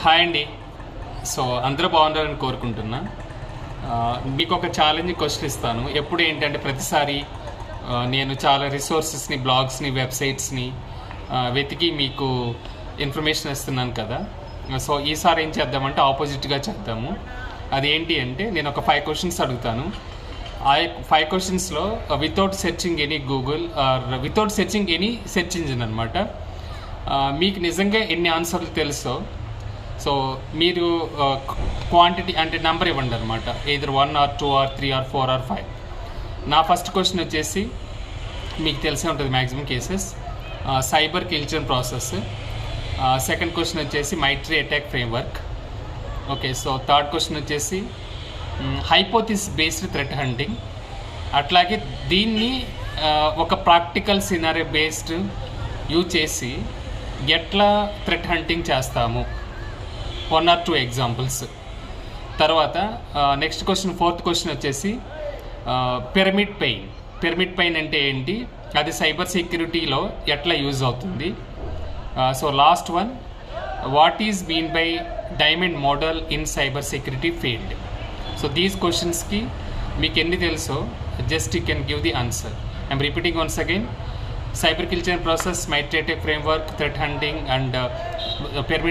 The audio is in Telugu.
హాయ్ అండి. సో అందరూ బాగుండాలని కోరుకుంటున్నా. మీకు ఒక ఛాలెంజింగ్ క్వశ్చన్ ఇస్తాను. ఎప్పుడు ఏంటంటే ప్రతిసారి నేను చాలా రిసోర్సెస్ని, బ్లాగ్స్ని, వెబ్సైట్స్ని వెతికి మీకు ఇన్ఫర్మేషన్ ఇస్తున్నాను కదా. సో ఈసారి ఏం చేద్దామంటే ఆపోజిట్గా చేద్దాము. అదేంటి అంటే నేను ఒక 5 క్వశ్చన్స్ అడుగుతాను. ఆ 5 క్వశ్చన్స్లో without searching any Google or without searching any search engine అనమాట, మీకు నిజంగా ఎన్ని ఆన్సర్లు తెలుసో సో మీరు క్వాంటిటీ అంటే నెంబర్ ఇవ్వండి అనమాట. either 1 or 2 or 3 or 4 or 5. నా ఫస్ట్ క్వశ్చన్ వచ్చేసి మీకు తెలిసే ఉంటుంది maximum cases, cyber kill chain process. Second question వచ్చేసి MITRE attack framework. Okay, so third question వచ్చేసి హైపోథిసిస్ బేస్డ్ థ్రెట్ హంటింగ్. అట్లాగే దీన్ని ఒక ప్రాక్టికల్ సినారియో బేస్డ్ యూజ్ చేసి ఎట్లా థ్రెట్ హంటింగ్ చేస్తాము, 1 or 2 ఎగ్జాంపుల్స్. తర్వాత నెక్స్ట్ క్వశ్చన్, ఫోర్త్ క్వశ్చన్ వచ్చేసి పిరమిడ్ పెయిన్ అంటే ఏంటి, అది సైబర్ సెక్యూరిటీలో ఎట్లా యూజ్ అవుతుంది. So last one, what is mean by diamond model in cyber security field. So these క్వశ్చన్స్కి మీకు ఎన్ని తెలుసో just you can give the answer. I'm repeating once again: cyber kill chain process, MITRE attack framework, threat hunting and pyramid